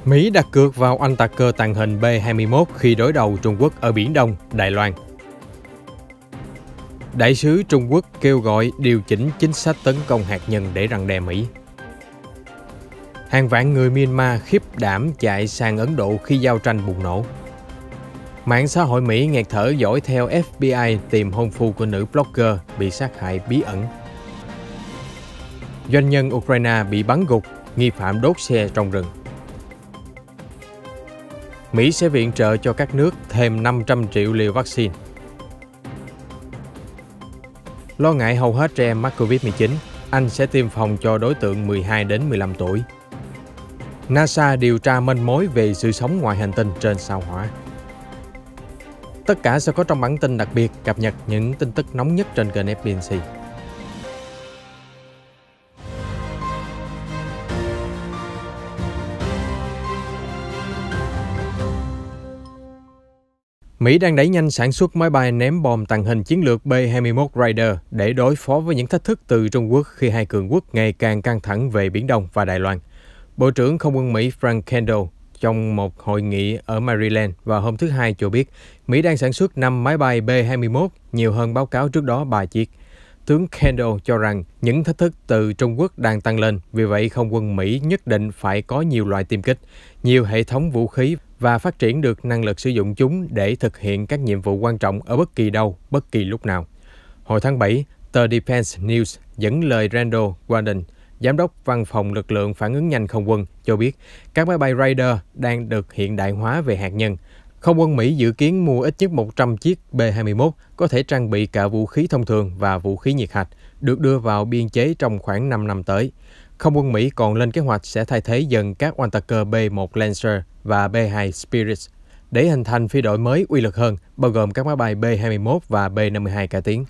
Mỹ đặt cược vào oanh tạc cơ tàng hình B-21 khi đối đầu Trung Quốc ở Biển Đông, Đài Loan. Đại sứ Trung Quốc kêu gọi điều chỉnh chính sách tấn công hạt nhân để răn đe Mỹ. Hàng vạn người Myanmar khiếp đảm chạy sang Ấn Độ khi giao tranh bùng nổ. Mạng xã hội Mỹ nghẹt thở dõi theo FBI tìm hôn phu của nữ blogger bị sát hại bí ẩn. Doanh nhân Ukraine bị bắn gục, nghi phạm đốt xe trong rừng. Mỹ sẽ viện trợ cho các nước thêm 500 triệu liều vaccine. Lo ngại hầu hết trẻ em mắc Covid-19, Anh sẽ tiêm phòng cho đối tượng 12 đến 15 tuổi. NASA điều tra manh mối về sự sống ngoài hành tinh trên sao Hỏa. Tất cả sẽ có trong bản tin đặc biệt cập nhật những tin tức nóng nhất trên kênh FBNC. Mỹ đang đẩy nhanh sản xuất máy bay ném bom tàng hình chiến lược B-21 Raider để đối phó với những thách thức từ Trung Quốc khi hai cường quốc ngày càng căng thẳng về Biển Đông và Đài Loan. Bộ trưởng Không quân Mỹ Frank Kendall trong một hội nghị ở Maryland vào hôm thứ Hai cho biết Mỹ đang sản xuất 5 máy bay B-21, nhiều hơn báo cáo trước đó 3 chiếc. Tướng Kendall cho rằng những thách thức từ Trung Quốc đang tăng lên, vì vậy Không quân Mỹ nhất định phải có nhiều loại tiêm kích, nhiều hệ thống vũ khí và phát triển được năng lực sử dụng chúng để thực hiện các nhiệm vụ quan trọng ở bất kỳ đâu, bất kỳ lúc nào. Hồi tháng 7, tờ Defense News dẫn lời Randall Warden, Giám đốc Văn phòng Lực lượng Phản ứng nhanh Không quân, cho biết các máy bay Raider đang được hiện đại hóa về hạt nhân. Không quân Mỹ dự kiến mua ít nhất 100 chiếc B-21 có thể trang bị cả vũ khí thông thường và vũ khí nhiệt hạch, được đưa vào biên chế trong khoảng 5 năm tới. Không quân Mỹ còn lên kế hoạch sẽ thay thế dần các oanh tạc cơ B-1 Lancer và B-2 Spirit để hình thành phi đội mới uy lực hơn, bao gồm các máy bay B-21 và B-52 cải tiến.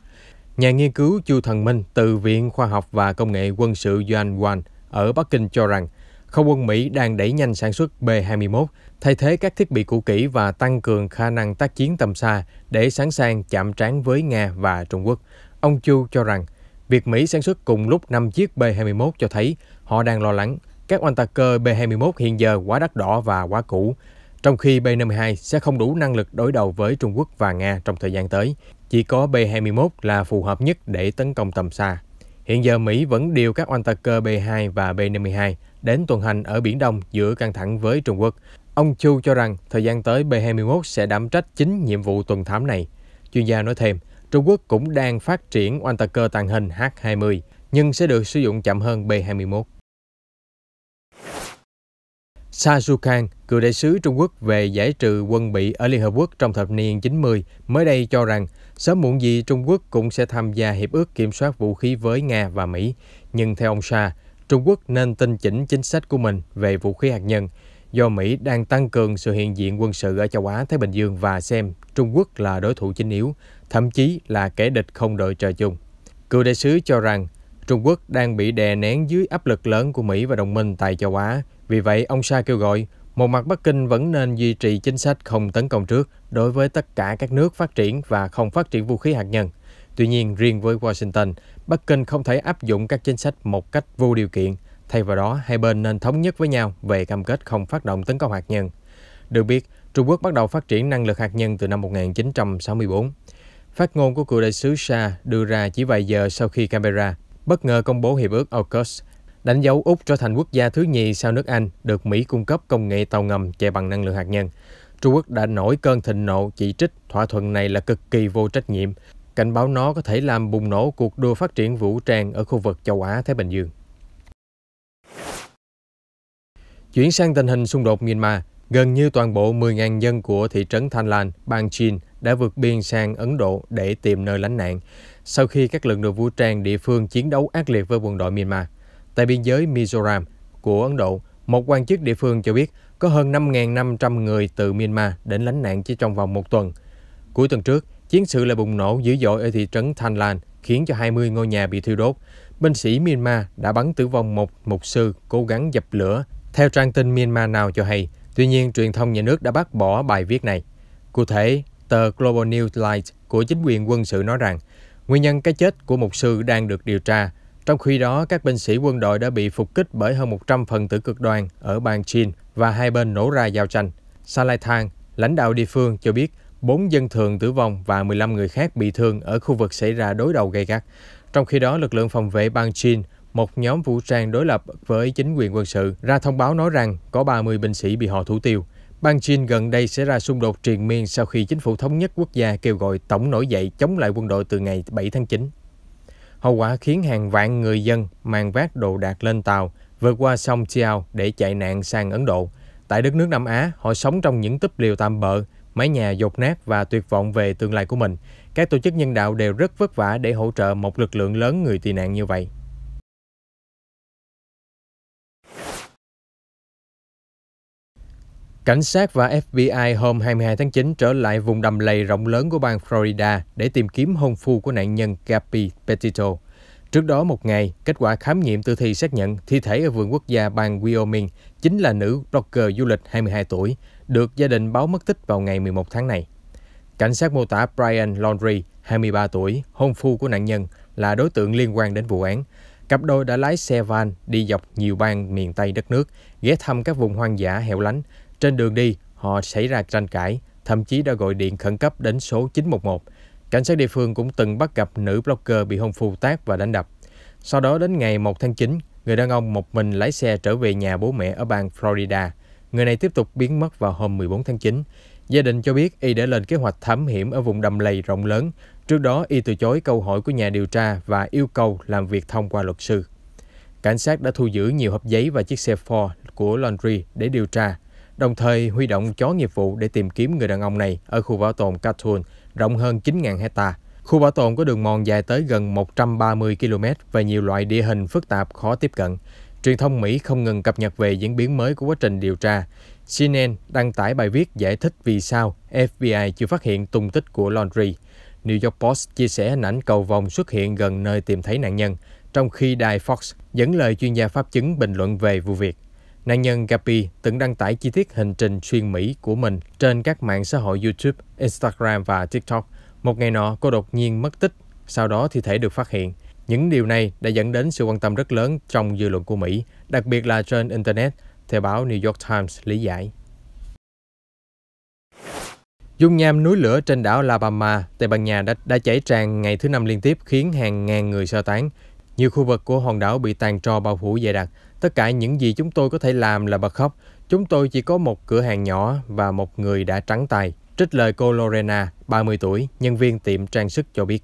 Nhà nghiên cứu Chu Thần Minh từ Viện Khoa học và Công nghệ Quân sự Yuan Wang ở Bắc Kinh cho rằng Không quân Mỹ đang đẩy nhanh sản xuất B-21, thay thế các thiết bị cũ kỹ và tăng cường khả năng tác chiến tầm xa để sẵn sàng chạm trán với Nga và Trung Quốc. Ông Chu cho rằng việc Mỹ sản xuất cùng lúc 5 chiếc B-21 cho thấy họ đang lo lắng các oanh tạc cơ B-21 hiện giờ quá đắt đỏ và quá cũ, trong khi B-52 sẽ không đủ năng lực đối đầu với Trung Quốc và Nga trong thời gian tới. Chỉ có B-21 là phù hợp nhất để tấn công tầm xa. Hiện giờ Mỹ vẫn điều các oanh tạc cơ B-2 và B-52 đến tuần hành ở Biển Đông giữa căng thẳng với Trung Quốc. Ông Chu cho rằng thời gian tới B-21 sẽ đảm trách chính nhiệm vụ tuần thám này. Chuyên gia nói thêm, Trung Quốc cũng đang phát triển oanh tạc cơ tàng hình H-20, nhưng sẽ được sử dụng chậm hơn B-21. Sa Zhukang, cựu đại sứ Trung Quốc về giải trừ quân bị ở Liên Hợp Quốc trong thập niên 90, mới đây cho rằng sớm muộn gì Trung Quốc cũng sẽ tham gia hiệp ước kiểm soát vũ khí với Nga và Mỹ. Nhưng theo ông Sa, Trung Quốc nên tinh chỉnh chính sách của mình về vũ khí hạt nhân, do Mỹ đang tăng cường sự hiện diện quân sự ở châu Á-Thái Bình Dương và xem Trung Quốc là đối thủ chính yếu, thậm chí là kẻ địch không đội trời chung. Cựu đại sứ cho rằng Trung Quốc đang bị đè nén dưới áp lực lớn của Mỹ và đồng minh tại châu Á. Vì vậy, ông Sa kêu gọi, một mặt Bắc Kinh vẫn nên duy trì chính sách không tấn công trước đối với tất cả các nước phát triển và không phát triển vũ khí hạt nhân. Tuy nhiên, riêng với Washington, Bắc Kinh không thể áp dụng các chính sách một cách vô điều kiện. Thay vào đó, hai bên nên thống nhất với nhau về cam kết không phát động tấn công hạt nhân. Được biết, Trung Quốc bắt đầu phát triển năng lực hạt nhân từ năm 1964. Phát ngôn của cựu đại sứ Sa đưa ra chỉ vài giờ sau khi Canberra bất ngờ công bố hiệp ước AUKUS, đánh dấu Úc trở thành quốc gia thứ nhì sau nước Anh được Mỹ cung cấp công nghệ tàu ngầm chạy bằng năng lượng hạt nhân. Trung Quốc đã nổi cơn thịnh nộ chỉ trích thỏa thuận này là cực kỳ vô trách nhiệm, cảnh báo nó có thể làm bùng nổ cuộc đua phát triển vũ trang ở khu vực châu Á-Thái Bình Dương. Chuyển sang tình hình xung đột Myanmar, gần như toàn bộ 10.000 dân của thị trấn Thanh Lan, bang Chin đã vượt biên sang Ấn Độ để tìm nơi lánh nạn, sau khi các lực lượng vũ trang địa phương chiến đấu ác liệt với quân đội Myanmar. Tại biên giới Mizoram của Ấn Độ, một quan chức địa phương cho biết có hơn 5.500 người từ Myanmar đến lánh nạn chỉ trong vòng một tuần. Cuối tuần trước, chiến sự lại bùng nổ dữ dội ở thị trấn Thanh Lan, khiến cho 20 ngôi nhà bị thiêu đốt. Binh sĩ Myanmar đã bắn tử vong một mục sư cố gắng dập lửa, theo trang tin Myanmar Now cho hay. Tuy nhiên, truyền thông nhà nước đã bác bỏ bài viết này. Cụ thể, tờ Global News Light của chính quyền quân sự nói rằng nguyên nhân cái chết của mục sư đang được điều tra. Trong khi đó, các binh sĩ quân đội đã bị phục kích bởi hơn 100 phần tử cực đoan ở bang Chin và hai bên nổ ra giao tranh. Salai Thang, lãnh đạo địa phương cho biết 4 dân thường tử vong và 15 người khác bị thương ở khu vực xảy ra đối đầu gay gắt. Trong khi đó, lực lượng phòng vệ bang Chin, một nhóm vũ trang đối lập với chính quyền quân sự, ra thông báo nói rằng có 30 binh sĩ bị họ thủ tiêu. Bang Chin gần đây xảy ra xung đột triền miên sau khi chính phủ thống nhất quốc gia kêu gọi tổng nổi dậy chống lại quân đội từ ngày 7 tháng 9. Hậu quả khiến hàng vạn người dân mang vác đồ đạc lên tàu, vượt qua sông Chao để chạy nạn sang Ấn Độ. Tại đất nước Nam Á, họ sống trong những túp lều tạm bợ, mái nhà dột nát và tuyệt vọng về tương lai của mình. Các tổ chức nhân đạo đều rất vất vả để hỗ trợ một lực lượng lớn người tị nạn như vậy. Cảnh sát và FBI hôm 22 tháng 9 trở lại vùng đầm lầy rộng lớn của bang Florida để tìm kiếm hôn phu của nạn nhân Gabby Petito. Trước đó một ngày, kết quả khám nghiệm tử thi xác nhận thi thể ở vườn quốc gia bang Wyoming chính là nữ blogger du lịch 22 tuổi, được gia đình báo mất tích vào ngày 11 tháng này. Cảnh sát mô tả Brian Laundrie, 23 tuổi, hôn phu của nạn nhân, là đối tượng liên quan đến vụ án. Cặp đôi đã lái xe van đi dọc nhiều bang miền Tây đất nước, ghé thăm các vùng hoang dã hẻo lánh. Trên đường đi, họ xảy ra tranh cãi, thậm chí đã gọi điện khẩn cấp đến số 911. Cảnh sát địa phương cũng từng bắt gặp nữ blogger bị hôn phu tát và đánh đập. Sau đó đến ngày 1 tháng 9, người đàn ông một mình lái xe trở về nhà bố mẹ ở bang Florida. Người này tiếp tục biến mất vào hôm 14 tháng 9. Gia đình cho biết y đã lên kế hoạch thám hiểm ở vùng đầm lầy rộng lớn. Trước đó, y từ chối câu hỏi của nhà điều tra và yêu cầu làm việc thông qua luật sư. Cảnh sát đã thu giữ nhiều hộp giấy và chiếc xe Ford của Laundrie để điều tra, đồng thời huy động chó nghiệp vụ để tìm kiếm người đàn ông này ở khu bảo tồn Cartoon, rộng hơn 9.000 hectare. Khu bảo tồn có đường mòn dài tới gần 130 km và nhiều loại địa hình phức tạp khó tiếp cận. Truyền thông Mỹ không ngừng cập nhật về diễn biến mới của quá trình điều tra. CNN đăng tải bài viết giải thích vì sao FBI chưa phát hiện tung tích của Laundrie. New York Post chia sẻ hình ảnh cầu vồng xuất hiện gần nơi tìm thấy nạn nhân, trong khi đài Fox dẫn lời chuyên gia pháp chứng bình luận về vụ việc. Nạn nhân Gabby từng đăng tải chi tiết hành trình xuyên Mỹ của mình trên các mạng xã hội YouTube, Instagram và TikTok. Một ngày nọ, cô đột nhiên mất tích, sau đó thi thể được phát hiện. Những điều này đã dẫn đến sự quan tâm rất lớn trong dư luận của Mỹ, đặc biệt là trên Internet, theo báo New York Times lý giải. Dung nham núi lửa trên đảo La Palma, Tây Ban Nha đã chảy tràn ngày thứ 5 liên tiếp khiến hàng ngàn người sơ tán. Nhiều khu vực của hòn đảo bị tàn tro bao phủ dày đặc. Tất cả những gì chúng tôi có thể làm là bật khóc. Chúng tôi chỉ có một cửa hàng nhỏ và một người đã trắng tay. Trích lời cô Lorena, 30 tuổi, nhân viên tiệm trang sức cho biết.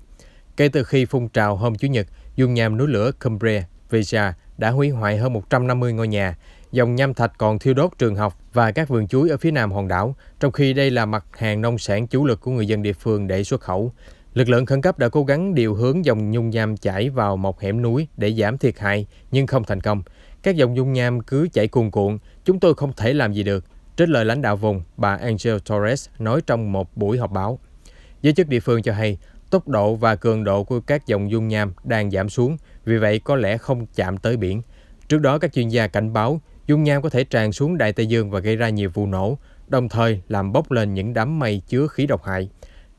Kể từ khi phun trào hôm Chủ nhật, dung nham núi lửa Cumbre Vieja đã hủy hoại hơn 150 ngôi nhà. Dòng nham thạch còn thiêu đốt trường học và các vườn chuối ở phía nam hòn đảo, trong khi đây là mặt hàng nông sản chủ lực của người dân địa phương để xuất khẩu. Lực lượng khẩn cấp đã cố gắng điều hướng dòng nhung nham chảy vào một hẻm núi để giảm thiệt hại, nhưng không thành công. Các dòng nhung nham cứ chảy cuồn cuộn, chúng tôi không thể làm gì được, trích lời lãnh đạo vùng, bà Angel Torres nói trong một buổi họp báo. Giới chức địa phương cho hay, tốc độ và cường độ của các dòng dung nham đang giảm xuống, vì vậy có lẽ không chạm tới biển. Trước đó, các chuyên gia cảnh báo dung nham có thể tràn xuống Đại Tây Dương và gây ra nhiều vụ nổ, đồng thời làm bốc lên những đám mây chứa khí độc hại.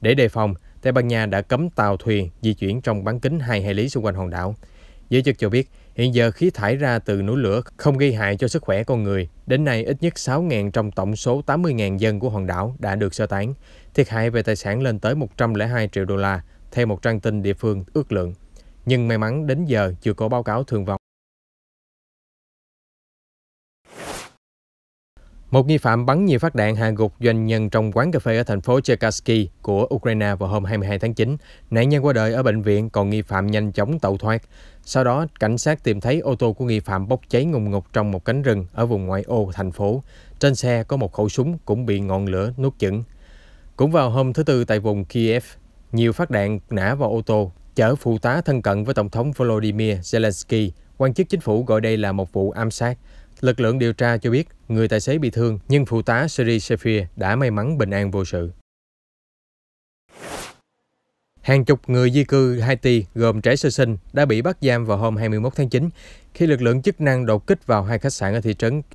Để đề phòng, Tây Ban Nha đã cấm tàu thuyền di chuyển trong bán kính 2 hải lý xung quanh hòn đảo. Giới chức cho biết, hiện giờ khí thải ra từ núi lửa không gây hại cho sức khỏe con người. Đến nay, ít nhất 6.000 trong tổng số 80.000 dân của hòn đảo đã được sơ tán. Thiệt hại về tài sản lên tới 102 triệu đô la, theo một trang tin địa phương ước lượng. Nhưng may mắn đến giờ chưa có báo cáo thương vong. Một nghi phạm bắn nhiều phát đạn hạ gục doanh nhân trong quán cà phê ở thành phố Cherkasy của Ukraine vào hôm 22 tháng 9. Nạn nhân qua đời ở bệnh viện, còn nghi phạm nhanh chóng tẩu thoát. Sau đó, cảnh sát tìm thấy ô tô của nghi phạm bốc cháy ngùn ngụt trong một cánh rừng ở vùng ngoại ô thành phố. Trên xe có một khẩu súng cũng bị ngọn lửa nuốt chửng. Cũng vào hôm thứ Tư tại vùng Kiev, nhiều phát đạn nã vào ô tô chở phụ tá thân cận với Tổng thống Volodymyr Zelensky. Quan chức chính phủ gọi đây là một vụ ám sát. Lực lượng điều tra cho biết người tài xế bị thương, nhưng phụ tá Serhiy Shefir đã may mắn bình an vô sự. Hàng chục người di cư Haiti gồm trẻ sơ sinh đã bị bắt giam vào hôm 21 tháng 9 khi lực lượng chức năng đột kích vào hai khách sạn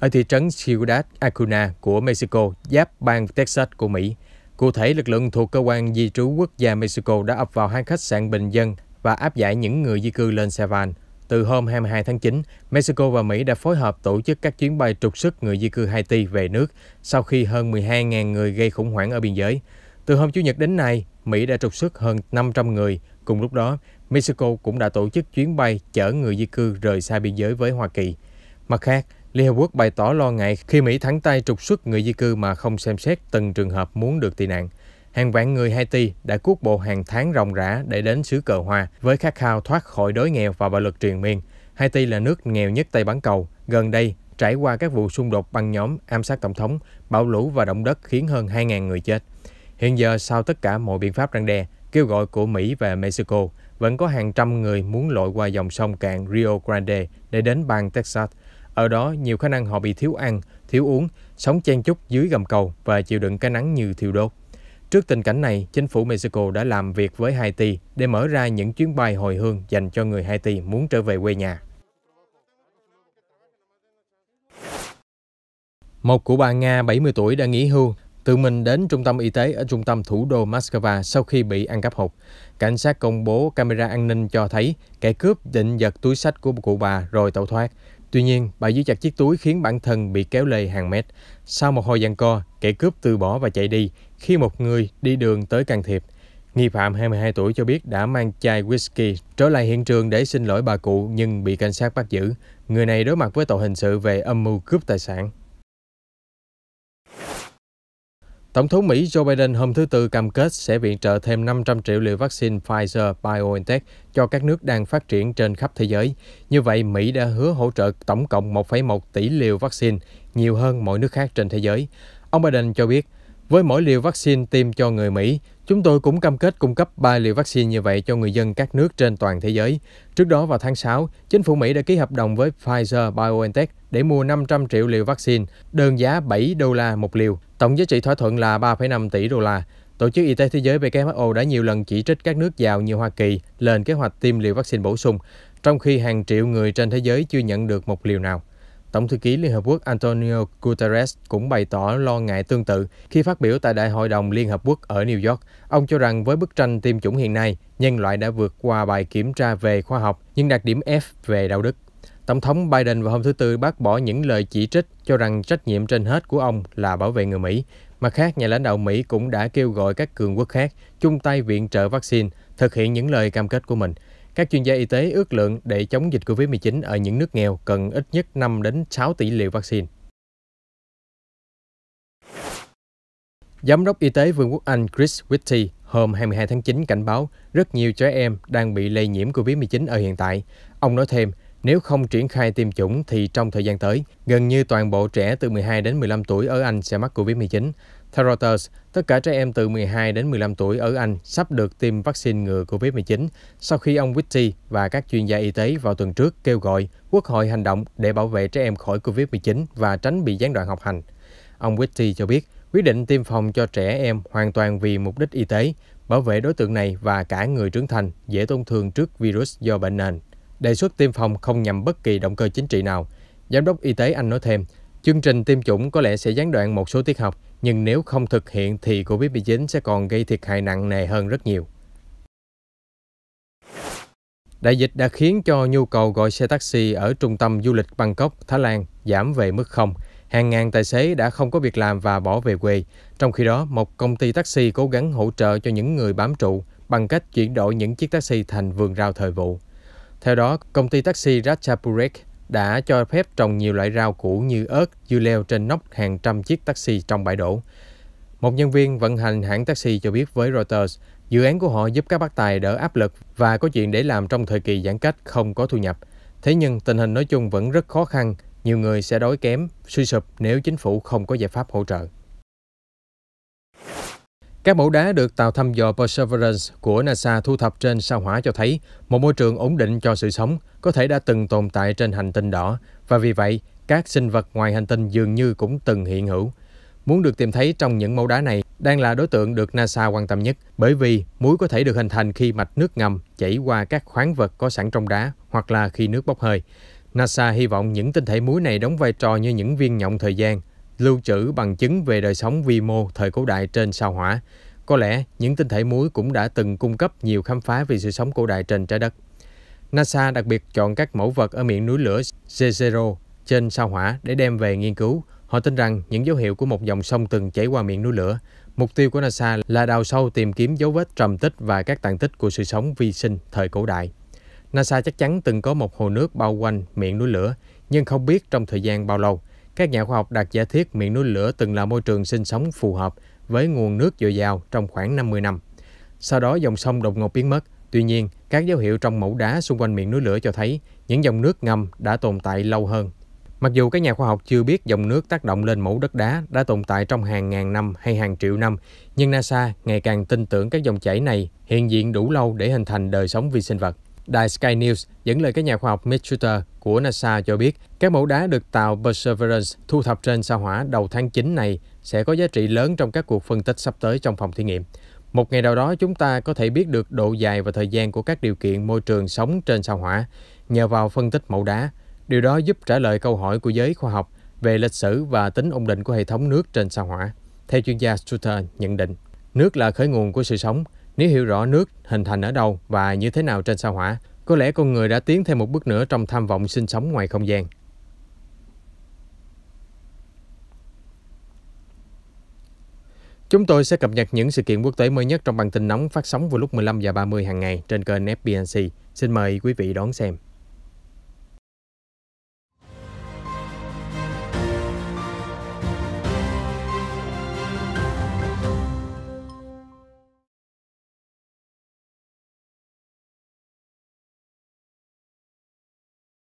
ở thị trấn Ciudad Acuna của Mexico, giáp bang Texas của Mỹ. Cụ thể, lực lượng thuộc cơ quan di trú quốc gia Mexico đã ập vào hai khách sạn bình dân và áp giải những người di cư lên xe van. Từ hôm 22 tháng 9, Mexico và Mỹ đã phối hợp tổ chức các chuyến bay trục xuất người di cư Haiti về nước sau khi hơn 12.000 người gây khủng hoảng ở biên giới. Từ hôm Chủ nhật đến nay, Mỹ đã trục xuất hơn 500 người. Cùng lúc đó, Mexico cũng đã tổ chức chuyến bay chở người di cư rời xa biên giới với Hoa Kỳ. Mặt khác, Liên Hợp Quốc bày tỏ lo ngại khi Mỹ thẳng tay trục xuất người di cư mà không xem xét từng trường hợp muốn được tị nạn. Hàng vạn người Haiti đã cuốc bộ hàng tháng ròng rã để đến xứ cờ hoa với khát khao thoát khỏi đói nghèo và bạo lực triền miên. Haiti là nước nghèo nhất Tây Bán Cầu. Gần đây, trải qua các vụ xung đột băng nhóm, ám sát tổng thống, bão lũ và động đất khiến hơn 2.000 người chết. Hiện giờ, sau tất cả mọi biện pháp răn đe, kêu gọi của Mỹ và Mexico, vẫn có hàng trăm người muốn lội qua dòng sông cạn Rio Grande để đến bang Texas. Ở đó, nhiều khả năng họ bị thiếu ăn, thiếu uống, sống chen chúc dưới gầm cầu và chịu đựng cái nắng như thiêu đốt. Trước tình cảnh này, chính phủ Mexico đã làm việc với Haiti để mở ra những chuyến bay hồi hương dành cho người Haiti muốn trở về quê nhà. Một cụ bà Nga 70 tuổi đã nghỉ hưu, tự mình đến trung tâm y tế ở trung tâm thủ đô Moscow sau khi bị ăn cắp hụt. Cảnh sát công bố camera an ninh cho thấy kẻ cướp định giật túi xách của cụ bà rồi tẩu thoát. Tuy nhiên, bà giữ chặt chiếc túi khiến bản thân bị kéo lê hàng mét. Sau một hồi giằng co, kẻ cướp từ bỏ và chạy đi khi một người đi đường tới can thiệp. Nghi phạm 22 tuổi cho biết đã mang chai whisky trở lại hiện trường để xin lỗi bà cụ nhưng bị cảnh sát bắt giữ. Người này đối mặt với tội hình sự về âm mưu cướp tài sản. Tổng thống Mỹ Joe Biden hôm thứ Tư cam kết sẽ viện trợ thêm 500 triệu liều vaccine Pfizer-BioNTech cho các nước đang phát triển trên khắp thế giới. Như vậy, Mỹ đã hứa hỗ trợ tổng cộng 1,1 tỷ liều vaccine, nhiều hơn mọi nước khác trên thế giới. Ông Biden cho biết, với mỗi liều vaccine tiêm cho người Mỹ, chúng tôi cũng cam kết cung cấp 3 liều vaccine như vậy cho người dân các nước trên toàn thế giới. Trước đó vào tháng 6, chính phủ Mỹ đã ký hợp đồng với Pfizer-BioNTech để mua 500 triệu liều vaccine, đơn giá $7 một liều. Tổng giá trị thỏa thuận là 3,5 tỷ đô la. Tổ chức Y tế Thế giới WHO đã nhiều lần chỉ trích các nước giàu như Hoa Kỳ lên kế hoạch tiêm liều vaccine bổ sung, trong khi hàng triệu người trên thế giới chưa nhận được một liều nào. Tổng thư ký Liên Hợp Quốc Antonio Guterres cũng bày tỏ lo ngại tương tự khi phát biểu tại Đại hội đồng Liên Hợp Quốc ở New York. Ông cho rằng với bức tranh tiêm chủng hiện nay, nhân loại đã vượt qua bài kiểm tra về khoa học nhưng đạt điểm F về đạo đức. Tổng thống Biden vào hôm thứ Tư bác bỏ những lời chỉ trích, cho rằng trách nhiệm trên hết của ông là bảo vệ người Mỹ. Mặt khác, nhà lãnh đạo Mỹ cũng đã kêu gọi các cường quốc khác chung tay viện trợ vaccine, thực hiện những lời cam kết của mình. Các chuyên gia y tế ước lượng để chống dịch COVID-19 ở những nước nghèo cần ít nhất 5 đến 6 tỷ liều vaccine. Giám đốc Y tế Vương quốc Anh Chris Whitty hôm 22 tháng 9 cảnh báo rất nhiều trẻ em đang bị lây nhiễm COVID-19 ở hiện tại. Ông nói thêm, nếu không triển khai tiêm chủng thì trong thời gian tới, gần như toàn bộ trẻ từ 12 đến 15 tuổi ở Anh sẽ mắc COVID-19. Theo Reuters, tất cả trẻ em từ 12 đến 15 tuổi ở Anh sắp được tiêm vaccine ngừa COVID-19 sau khi ông Whitty và các chuyên gia y tế vào tuần trước kêu gọi Quốc hội hành động để bảo vệ trẻ em khỏi COVID-19 và tránh bị gián đoạn học hành. Ông Whitty cho biết quyết định tiêm phòng cho trẻ em hoàn toàn vì mục đích y tế, bảo vệ đối tượng này và cả người trưởng thành dễ tổn thương trước virus do bệnh nền. Đề xuất tiêm phòng không nhằm bất kỳ động cơ chính trị nào. Giám đốc Y tế Anh nói thêm, chương trình tiêm chủng có lẽ sẽ gián đoạn một số tiết học, nhưng nếu không thực hiện thì COVID-19 sẽ còn gây thiệt hại nặng nề hơn rất nhiều. Đại dịch đã khiến cho nhu cầu gọi xe taxi ở trung tâm du lịch Bangkok, Thái Lan giảm về mức 0. Hàng ngàn tài xế đã không có việc làm và bỏ về quê. Trong khi đó, một công ty taxi cố gắng hỗ trợ cho những người bám trụ bằng cách chuyển đổi những chiếc taxi thành vườn rau thời vụ. Theo đó, công ty taxi Ratchapurik đã cho phép trồng nhiều loại rau củ như ớt, dưa leo trên nóc hàng trăm chiếc taxi trong bãi đổ. Một nhân viên vận hành hãng taxi cho biết với Reuters, dự án của họ giúp các bác tài đỡ áp lực và có chuyện để làm trong thời kỳ giãn cách không có thu nhập. Thế nhưng tình hình nói chung vẫn rất khó khăn, nhiều người sẽ đói kém, suy sụp nếu chính phủ không có giải pháp hỗ trợ. Các mẫu đá được tàu thăm dò Perseverance của NASA thu thập trên sao Hỏa cho thấy một môi trường ổn định cho sự sống có thể đã từng tồn tại trên hành tinh đỏ, và vì vậy, các sinh vật ngoài hành tinh dường như cũng từng hiện hữu. Muốn được tìm thấy trong những mẫu đá này đang là đối tượng được NASA quan tâm nhất, bởi vì muối có thể được hình thành khi mạch nước ngầm chảy qua các khoáng vật có sẵn trong đá hoặc là khi nước bốc hơi. NASA hy vọng những tinh thể muối này đóng vai trò như những viên nhộng thời gian, lưu trữ bằng chứng về đời sống vi mô thời cổ đại trên sao Hỏa. Có lẽ những tinh thể muối cũng đã từng cung cấp nhiều khám phá về sự sống cổ đại trên trái đất. NASA đặc biệt chọn các mẫu vật ở miệng núi lửa Jezero trên sao Hỏa để đem về nghiên cứu. Họ tin rằng những dấu hiệu của một dòng sông từng chảy qua miệng núi lửa. Mục tiêu của NASA là đào sâu tìm kiếm dấu vết trầm tích và các tàn tích của sự sống vi sinh thời cổ đại. NASA chắc chắn từng có một hồ nước bao quanh miệng núi lửa, nhưng không biết trong thời gian bao lâu. Các nhà khoa học đặt giả thiết miệng núi lửa từng là môi trường sinh sống phù hợp với nguồn nước dồi dào trong khoảng 50 năm. Sau đó dòng sông đột ngột biến mất. Tuy nhiên, các dấu hiệu trong mẫu đá xung quanh miệng núi lửa cho thấy những dòng nước ngầm đã tồn tại lâu hơn. Mặc dù các nhà khoa học chưa biết dòng nước tác động lên mẫu đất đá đã tồn tại trong hàng ngàn năm hay hàng triệu năm, nhưng NASA ngày càng tin tưởng các dòng chảy này hiện diện đủ lâu để hình thành đời sống vi sinh vật. Đài Sky News dẫn lời các nhà khoa học Mick Shooter của NASA cho biết các mẫu đá được tàu Perseverance thu thập trên sao Hỏa đầu tháng 9 này sẽ có giá trị lớn trong các cuộc phân tích sắp tới trong phòng thí nghiệm. Một ngày nào đó chúng ta có thể biết được độ dài và thời gian của các điều kiện môi trường sống trên sao Hỏa nhờ vào phân tích mẫu đá. Điều đó giúp trả lời câu hỏi của giới khoa học về lịch sử và tính ổn định của hệ thống nước trên sao Hỏa. Theo chuyên gia Shooter nhận định, nước là khởi nguồn của sự sống. Nếu hiểu rõ nước hình thành ở đâu và như thế nào trên sao Hỏa, có lẽ con người đã tiến thêm một bước nữa trong tham vọng sinh sống ngoài không gian. Chúng tôi sẽ cập nhật những sự kiện quốc tế mới nhất trong bản tin nóng phát sóng vào lúc 15:30 hàng ngày trên kênh FBNC. Xin mời quý vị đón xem.